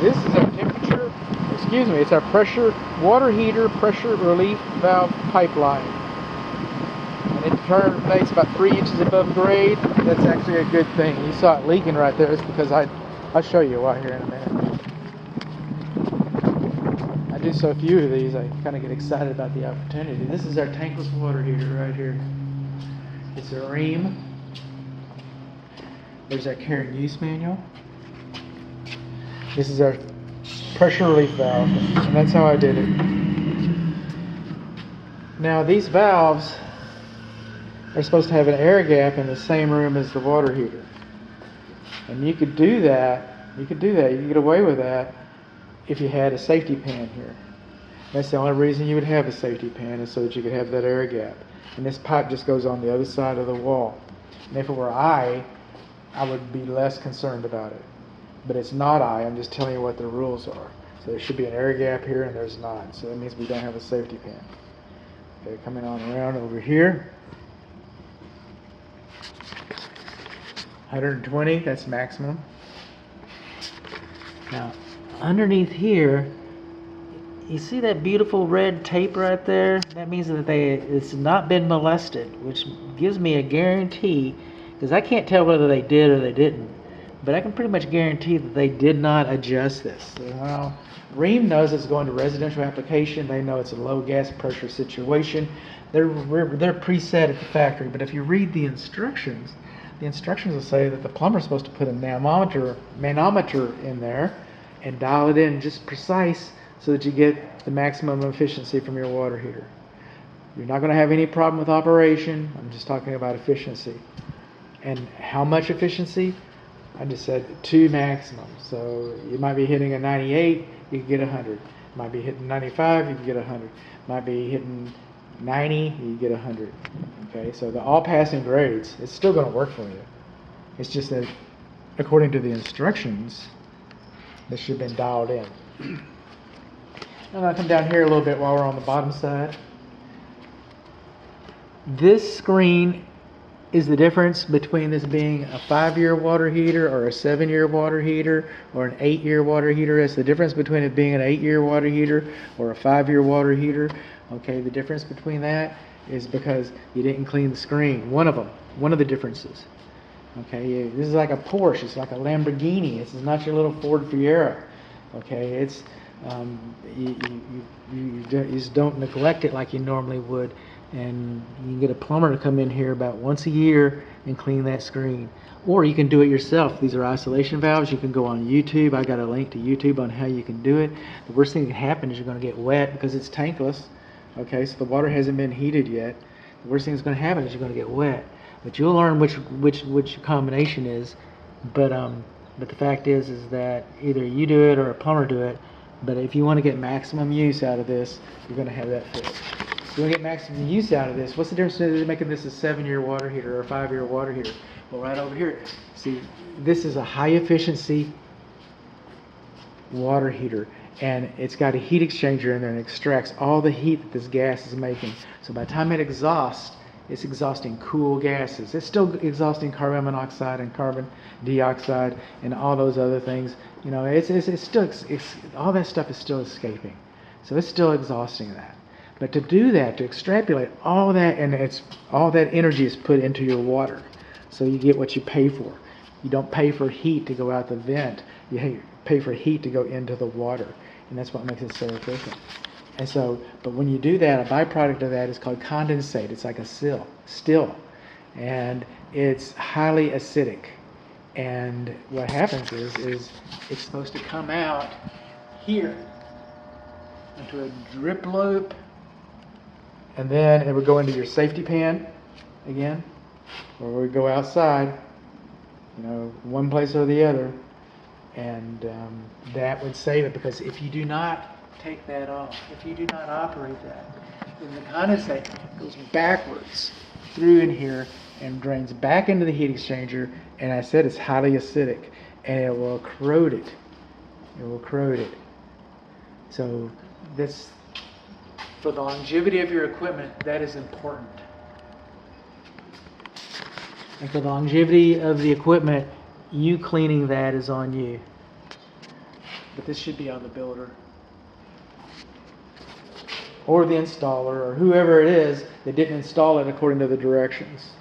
This is our temperature, excuse me, it's our pressure water heater pressure relief valve pipeline. And it terminates about 3 inches above grade. That's actually a good thing. You saw it leaking right there. It's because I'll show you why here in a minute. I do so few of these, I kind of get excited about the opportunity. This is our tankless water heater right here. It's a ream. There's our care and use manual. This is our pressure relief valve, and that's how I did it. Now these valves are supposed to have an air gap in the same room as the water heater. And you could do that, you could get away with that if you had a safety pan here. That's the only reason you would have a safety pan, is so that you could have that air gap. And this pipe just goes on the other side of the wall. And if it were I would be less concerned about it. But it's not I'm just telling you what the rules are. So there should be an air gap here, and there's not. So that means we don't have a safety pan. Okay, coming on around over here. 120, that's maximum. Now, underneath here, you see that beautiful red tape right there? That means that it's not been molested, which gives me a guarantee, because I can't tell whether they did or they didn't, but I can pretty much guarantee that they did not adjust this. So, Ream knows it's going to residential application. They know it's a low gas pressure situation. They're preset at the factory, but if you read the instructions will say that the plumber's supposed to put a manometer in there and dial it in just precise so that you get the maximum efficiency from your water heater. You're not going to have any problem with operation. I'm just talking about efficiency. And how much efficiency? I just said 2 maximum. So you might be hitting a 98, you can get 100. Might be hitting 95, you can get 100. Might be hitting 90, you get 100. Okay, so the all passing grades, it's still going to work for you. It's just that according to the instructions, this should have been dialed in. I'm going to come down here a little bit while we're on the bottom side. This screen is the difference between this being a 5-year water heater or a 7-year water heater or an 8-year water heater. It's the difference between it being an 8-year water heater or a 5-year water heater. Okay, the difference between that is because you didn't clean the screen. One of the differences. Okay, this is like a Porsche. It's like a Lamborghini. This is not your little Ford Fiera. Okay, it's you just don't neglect it like you normally would. And you can get a plumber to come in here about once a year and clean that screen. Or you can do it yourself. These are isolation valves. You can go on YouTube. I got a link to YouTube on how you can do it. The worst thing that can happen is you're going to get wet because it's tankless. Okay, so the water hasn't been heated yet. The worst thing that's going to happen is you're going to get wet. But you'll learn which combination is. But the fact is that either you do it or a plumber do it. But if you want to get maximum use out of this, you're going to have that fixed. You want to get maximum use out of this. What's the difference between making this a 7-year water heater or a 5-year water heater? Well, right over here, see, this is a high efficiency water heater, and it's got a heat exchanger in there and extracts all the heat that this gas is making. So by the time it exhausts, it's exhausting cool gases. It's still exhausting carbon monoxide and carbon dioxide and all those other things. You know, it's still all that stuff is still escaping. So it's still exhausting that. But to do that, to extrapolate all that, and all that energy is put into your water. So you get what you pay for. You don't pay for heat to go out the vent. You pay for heat to go into the water. And that's what makes it so efficient. And so, but when you do that, a byproduct of that is called condensate. It's like a still. And it's highly acidic. And what happens is it's supposed to come out here into a drip loop. And then it would go into your safety pan again, or we go outside, one place or the other, and that would save it, because if you do not take that off, if you do not operate that, then the condensate goes backwards through in here and drains back into the heat exchanger, and I said it's highly acidic, and it will corrode it. It will corrode it. So this, for the longevity of your equipment, that is important. And for the longevity of the equipment, you cleaning that is on you. but this should be on the builder. Or the installer, or whoever it is that didn't install it according to the directions.